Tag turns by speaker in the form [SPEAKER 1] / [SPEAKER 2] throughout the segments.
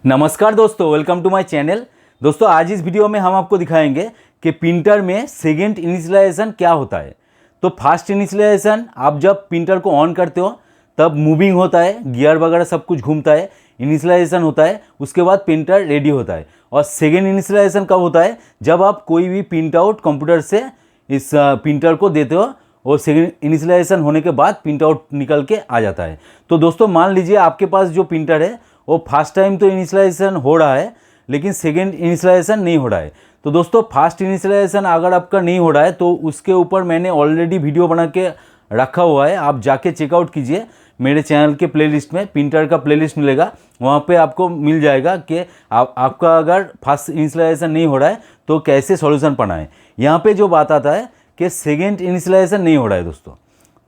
[SPEAKER 1] नमस्कार दोस्तों, welcome to my channel. दोस्तों आज इस वीडियो में हम आपको दिखाएंगे कि प्रिंटर में सेकेंड इनिशियलाइजेशन क्या होता है। तो फास्ट इनिशियलाइजेशन आप जब प्रिंटर को ऑन करते हो तब मूविंग होता है, गियर वगैरह सब कुछ घूमता है, इनिशियलाइजेशन होता है, उसके बाद प्रिंटर रेडी होता है। और सेकेंड इनिशियलाइजेशन कब होता है? जब आप कोई भी प्रिंट आउट कंप्यूटर से इस प्रिंटर को देते हो और सेकेंड इनिशियलाइजेशन होने के बाद प्रिंट आउट निकल के आ जाता है। तो दोस्तों मान लीजिए आपके पास जो प्रिंटर है वो फर्स्ट टाइम तो इनिशियलाइजेशन हो रहा है लेकिन सेकेंड इनिशियलाइजेशन नहीं हो रहा है। तो दोस्तों फास्ट इनिशियलाइजेशन अगर आपका नहीं हो रहा है तो उसके ऊपर मैंने ऑलरेडी वीडियो बना के रखा हुआ है, आप जाके चेकआउट कीजिए। मेरे चैनल के प्लेलिस्ट में प्रिंटर का प्लेलिस्ट मिलेगा, वहाँ पे आपको मिल जाएगा कि आपका अगर फास्ट इनिशियलाइजेशन नहीं हो रहा है तो कैसे सॉल्यूशन पाना है। यहाँ पे जो बात आता है कि सेकेंड इनिशियलाइजेशन नहीं हो रहा है दोस्तों।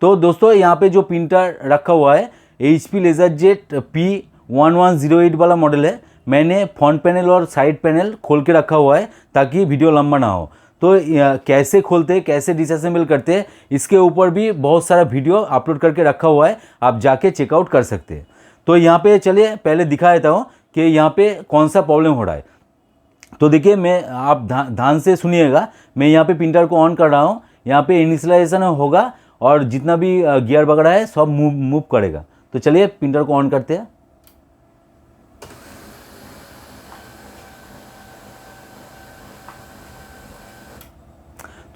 [SPEAKER 1] तो दोस्तों यहाँ पे जो प्रिंटर रखा हुआ है HP LaserJet P1108 वाला मॉडल है। मैंने फ्रंट पैनल और साइड पैनल खोल के रखा हुआ है ताकि वीडियो लंबा ना हो। तो कैसे खोलते कैसे डिसअसेंबल करते हैं इसके ऊपर भी बहुत सारा वीडियो अपलोड करके रखा हुआ है, आप जाके चेकआउट कर सकते हैं। तो यहाँ पे चलिए पहले दिखा देता हूँ कि यहाँ पे कौन सा प्रॉब्लम हो रहा है। तो देखिए मैं आप ध्यान से सुनिएगा, मैं यहाँ पे प्रिंटर को ऑन कर रहा हूँ, यहाँ पे इनिशियलाइजेशन होगा और जितना भी गियर वगैरह है सब मूव करेगा। तो चलिए प्रिंटर को ऑन करते हैं।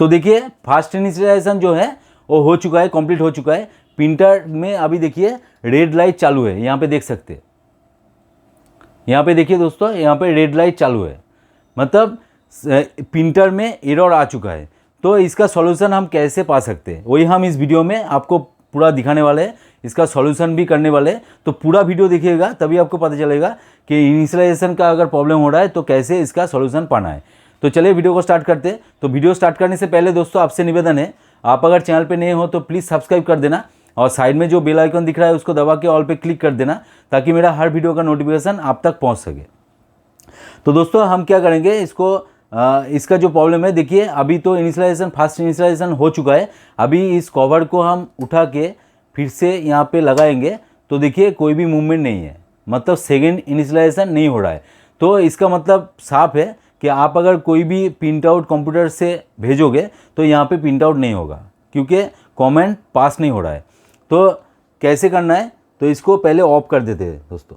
[SPEAKER 1] तो देखिए फास्ट इनिशियलाइजेशन जो है वो हो चुका है, कंप्लीट हो चुका है। प्रिंटर में अभी देखिए रेड लाइट चालू है, यहाँ पे देख सकते हैं। यहाँ पे देखिए दोस्तों, यहाँ पे रेड लाइट चालू है, मतलब प्रिंटर में एरर आ चुका है। तो इसका सॉल्यूशन हम कैसे पा सकते हैं वही हम इस वीडियो में आपको पूरा दिखाने वाले हैं, इसका सॉल्यूशन भी करने वाले हैं। तो पूरा वीडियो देखिएगा तभी आपको पता चलेगा कि इनिशियलाइजेशन का अगर प्रॉब्लम हो रहा है तो कैसे इसका सॉल्यूशन पाना है। तो चलिए वीडियो को स्टार्ट करते हैं। तो वीडियो स्टार्ट करने से पहले दोस्तों आपसे निवेदन है, आप अगर चैनल पे नए हो तो प्लीज़ सब्सक्राइब कर देना और साइड में जो बेल आइकन दिख रहा है उसको दबा के ऑल पे क्लिक कर देना ताकि मेरा हर वीडियो का नोटिफिकेशन आप तक पहुंच सके। तो दोस्तों हम क्या करेंगे, इसका जो प्रॉब्लम है देखिए, अभी तो इनिशियलाइजेशन फास्ट इनिशियलाइजेशन हो चुका है। अभी इस कवर को हम उठा के फिर से यहाँ पे लगाएंगे तो देखिए कोई भी मूवमेंट नहीं है, मतलब सेकेंड इनिशियलाइजेशन नहीं हो रहा है। तो इसका मतलब साफ है कि आप अगर कोई भी प्रिंट आउट कंप्यूटर से भेजोगे तो यहाँ पे प्रिंट आउट नहीं होगा क्योंकि कमेंट पास नहीं हो रहा है। तो कैसे करना है, तो इसको पहले ऑफ कर देते हैं दोस्तों।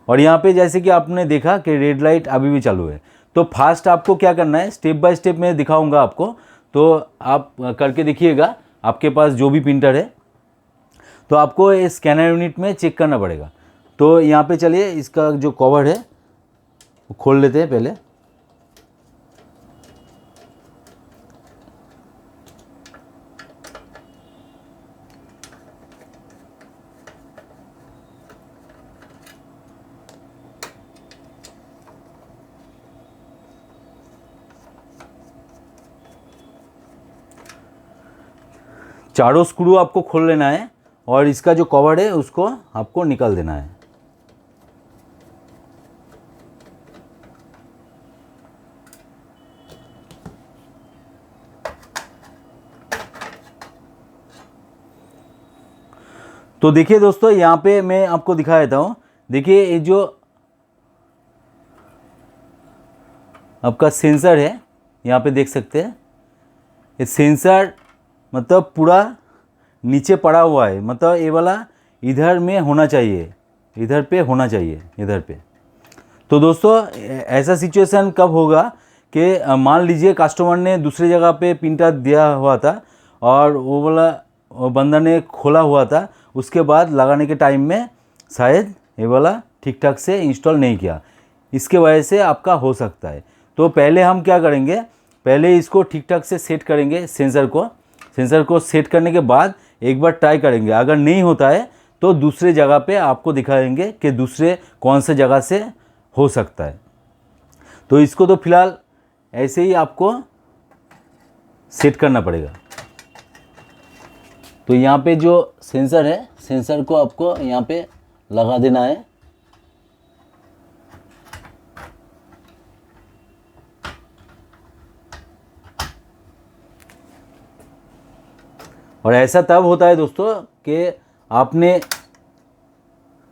[SPEAKER 1] और यहाँ पे जैसे कि आपने देखा कि रेड लाइट अभी भी चालू है। तो फास्ट आपको क्या करना है, स्टेप बाय स्टेप मैं दिखाऊंगा आपको, तो आप करके देखिएगा। आपके पास जो भी प्रिंटर है तो आपको ये स्कैनर यूनिट में चेक करना पड़ेगा। तो यहाँ पे चलिए इसका जो कवर है वो खोल लेते हैं पहले। चारों स्क्रू आपको खोल लेना है और इसका जो कवर है उसको आपको निकाल देना है। तो देखिए दोस्तों यहाँ पे मैं आपको दिखा देता हूँ। देखिए ये जो आपका सेंसर है यहाँ पे देख सकते हैं, ये सेंसर मतलब पूरा नीचे पड़ा हुआ है, मतलब ये वाला इधर में होना चाहिए, इधर पे होना चाहिए, इधर पे। तो दोस्तों ऐसा सिचुएशन कब होगा कि मान लीजिए कस्टमर ने दूसरी जगह पे प्रिंटर दिया हुआ था और वो वाला बंदा ने खोला हुआ था, उसके बाद लगाने के टाइम में शायद ये वाला ठीक ठाक से इंस्टॉल नहीं किया, इसके वजह से आपका हो सकता है। तो पहले हम क्या करेंगे, पहले इसको ठीक ठाक से सेट करेंगे सेंसर को सेट करने के बाद एक बार ट्राई करेंगे। अगर नहीं होता है तो दूसरे जगह पे आपको दिखाएंगे कि दूसरे कौन से जगह से हो सकता है। तो इसको तो फिलहाल ऐसे ही आपको सेट करना पड़ेगा। तो यहाँ पे जो सेंसर है, सेंसर को आपको यहाँ पे लगा देना है। और ऐसा तब होता है दोस्तों कि आपने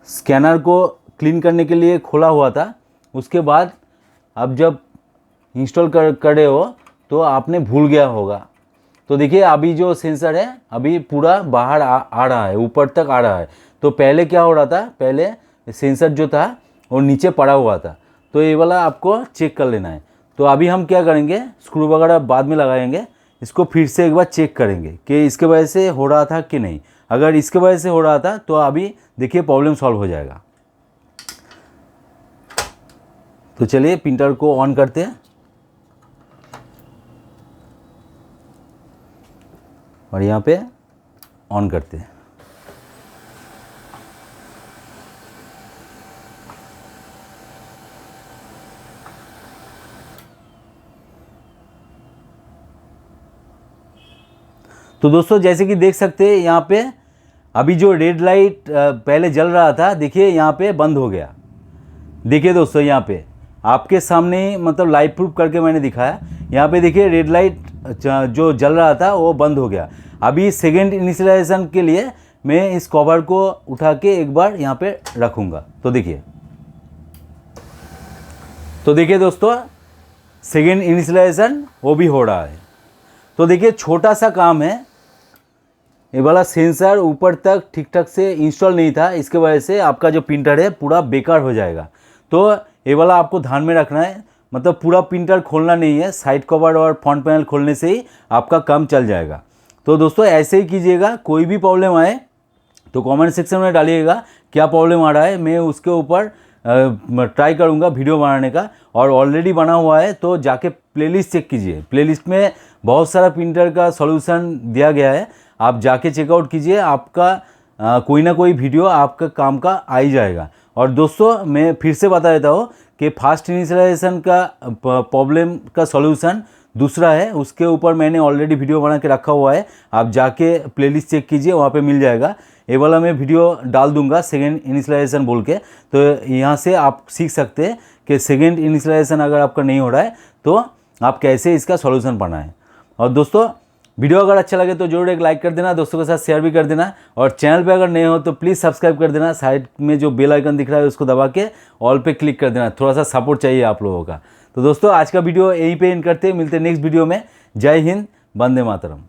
[SPEAKER 1] स्कैनर को क्लीन करने के लिए खोला हुआ था, उसके बाद अब जब इंस्टॉल करे हो तो आपने भूल गया होगा। तो देखिए अभी जो सेंसर है अभी पूरा बाहर आ रहा है, ऊपर तक आ रहा है। तो पहले क्या हो रहा था, पहले सेंसर जो था वो नीचे पड़ा हुआ था। तो ये वाला आपको चेक कर लेना है। तो अभी हम क्या करेंगे, स्क्रू वगैरह बाद में लगाएंगे, इसको फिर से एक बार चेक करेंगे कि इसके वजह से हो रहा था कि नहीं। अगर इसके वजह से हो रहा था तो अभी देखिए प्रॉब्लम सॉल्व हो जाएगा। तो चलिए प्रिंटर को ऑन करते हैं और यहाँ पे ऑन करते हैं। तो दोस्तों जैसे कि देख सकते हैं यहाँ पे अभी जो रेड लाइट पहले जल रहा था, देखिए यहाँ पे बंद हो गया। देखिए दोस्तों यहाँ पे आपके सामने मतलब लाइव प्रूफ करके मैंने दिखाया। यहाँ पे देखिए रेड लाइट जो जल रहा था वो बंद हो गया। अभी सेकेंड इनिशियलाइजेशन के लिए मैं इस कवर को उठा के एक बार यहाँ पे रखूँगा। तो देखिए दोस्तों सेकेंड इनिशियलाइजेशन वो भी हो रहा है। तो देखिए छोटा सा काम है, ये वाला सेंसर ऊपर तक ठीक ठाक से इंस्टॉल नहीं था, इसके वजह से आपका जो प्रिंटर है पूरा बेकार हो जाएगा। तो ये वाला आपको ध्यान में रखना है, मतलब पूरा प्रिंटर खोलना नहीं है, साइड कवर और फ्रंट पैनल खोलने से ही आपका काम चल जाएगा। तो दोस्तों ऐसे ही कीजिएगा। कोई भी प्रॉब्लम आए तो कमेंट सेक्शन में डालिएगा क्या प्रॉब्लम आ रहा है, मैं उसके ऊपर ट्राई करूँगा वीडियो बनाने का। और ऑलरेडी बना हुआ है तो जाके प्लेलिस्ट चेक कीजिए, प्लेलिस्ट में बहुत सारा प्रिंटर का सॉल्यूशन दिया गया है, आप जाके चेकआउट कीजिए। आपका कोई ना कोई वीडियो आपका काम का आ ही जाएगा। और दोस्तों मैं फिर से बता देता हूँ कि फास्ट इनिशियलाइजेशन का प्रॉब्लम का सॉल्यूशन दूसरा है, उसके ऊपर मैंने ऑलरेडी वीडियो बना के रखा हुआ है, आप जाके प्लेलिस्ट चेक कीजिए, वहाँ पे मिल जाएगा। ये वाला मैं वीडियो डाल दूंगा सेकेंड इनिशियलाइजेशन बोल के, तो यहाँ से आप सीख सकते हैं कि सेकेंड इनिशियलाइजेशन अगर आपका नहीं हो रहा है तो आप कैसे इसका सॉल्यूशन पाना है। और दोस्तों वीडियो अगर अच्छा लगे तो जरूर एक लाइक कर देना, दोस्तों के साथ शेयर भी कर देना। और चैनल पे अगर नए हो तो प्लीज़ सब्सक्राइब कर देना, साइड में जो बेल आइकन दिख रहा है उसको दबा के ऑल पे क्लिक कर देना, थोड़ा सा सपोर्ट चाहिए आप लोगों का। तो दोस्तों आज का वीडियो यहीं पे एंड करते हैं, मिलते हैं नेक्स्ट वीडियो में। जय हिंद, वंदे मातरम।